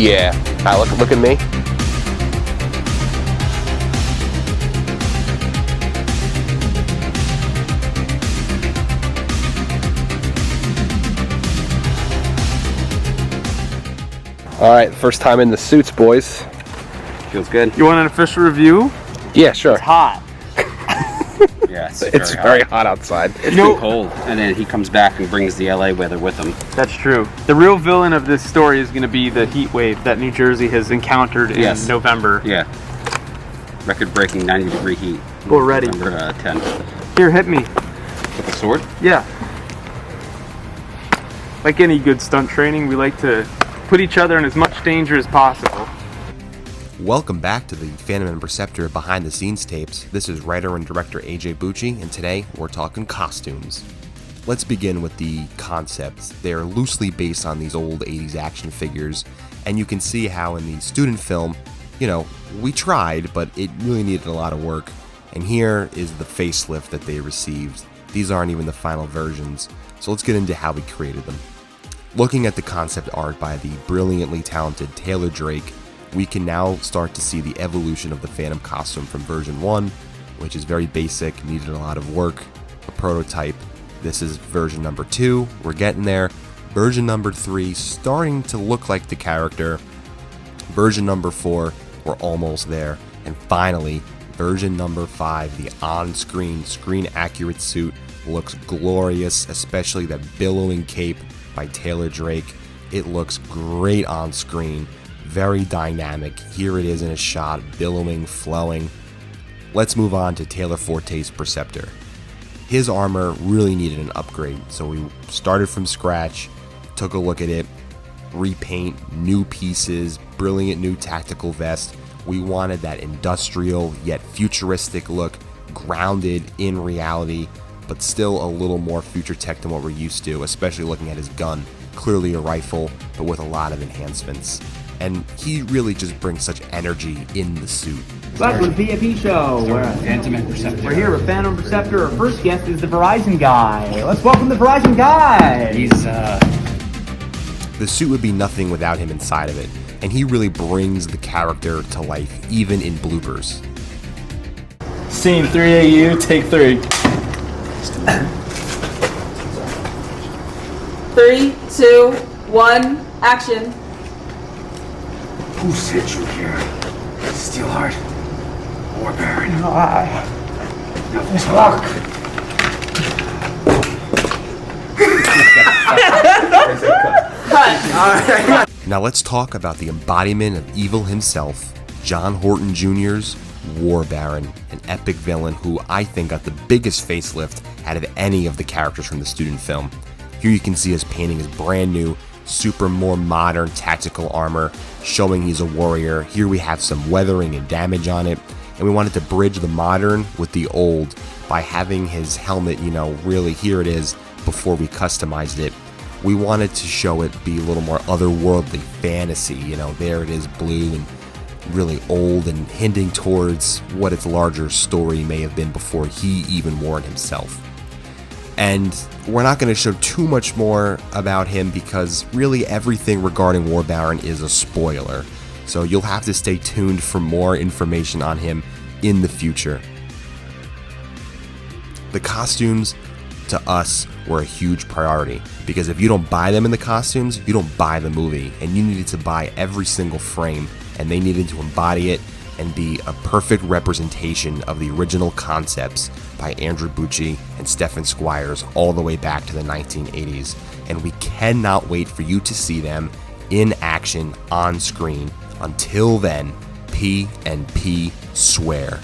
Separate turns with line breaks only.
Yeah. Look at me. All right, first time in the suits, boys.
Feels good.
You want an official review?
Yeah, sure.
It's hot.
Yeah,
It's very hot outside.
It's been cold, and then he comes back and brings the LA weather with him.
That's true. The real villain of this story is going to be the heat wave that New Jersey has encountered in November.
Yeah. Record-breaking 90-degree heat.
We're ready.
November 10th.
Here, hit me.
With a sword?
Yeah. Like any good stunt training, we like to put each other in as much danger as possible.
Welcome back to the Phantom and Percepter behind the scenes tapes. This is writer and director AJ Bucci, and today we're talking costumes. Let's begin with the concepts. They're loosely based on these old 80s action figures, and you can see how in the student film, we tried, but it really needed a lot of work. And here is the facelift that they received. These aren't even the final versions, so let's get into how we created them. Looking at the concept art by the brilliantly talented Taylor Drake, we can now start to see the evolution of the Phantom costume from version 1, which is very basic, needed a lot of work, a prototype. This is version number 2, we're getting there. Version number 3, starting to look like the character. Version number 4, we're almost there. And finally, version number 5, the on-screen, screen-accurate suit looks glorious, especially that billowing cape by Taylor Drake. It looks great on screen. Very dynamic. Here it is in a shot, billowing, flowing. Let's move on to Taylor Forte's Percepter. His armor really needed an upgrade, so we started from scratch, took a look at it, repaint, new pieces, brilliant new tactical vest. We wanted that industrial yet futuristic look, grounded in reality, but still a little more future tech than what we're used to, especially looking at his gun. Clearly a rifle, but with a lot of enhancements. And he really just brings such energy in the suit.
Welcome to the PFP show.
Phantom and Percepter.
We're here with Phantom Percepter. Our first guest is the Verizon guy. Let's welcome the Verizon guy.
The suit would be nothing without him inside of it, and he really brings the character to life, even in bloopers.
Scene 3AU, take 3.
3, 2, 1, action.
Who sent you here? Steelheart? War Baron?
No, I.
Now talk!
Cut.
Now let's talk about the embodiment of evil himself, John Horton Jr.'s War Baron, an epic villain who I think got the biggest facelift out of any of the characters from the student film. Here you can see us painting his brand new, super more modern tactical armor, showing he's a warrior. Here we have some weathering and damage on it, and we wanted to bridge the modern with the old by having his helmet, really here it is before we customized it. We wanted to show it be a little more otherworldly fantasy, there it is blue and really old and hinting towards what its larger story may have been before he even wore it himself. And we're not going to show too much more about him because really everything regarding War Baron is a spoiler. So you'll have to stay tuned for more information on him in the future. The costumes, to us, were a huge priority because if you don't buy them in the costumes, you don't buy the movie, and you needed to buy every single frame, and they needed to embody it and be a perfect representation of the original concepts by Andrew Bucci and Stephen Squires all the way back to the 1980s. And we cannot wait for you to see them in action on screen. Until then, P&P swear.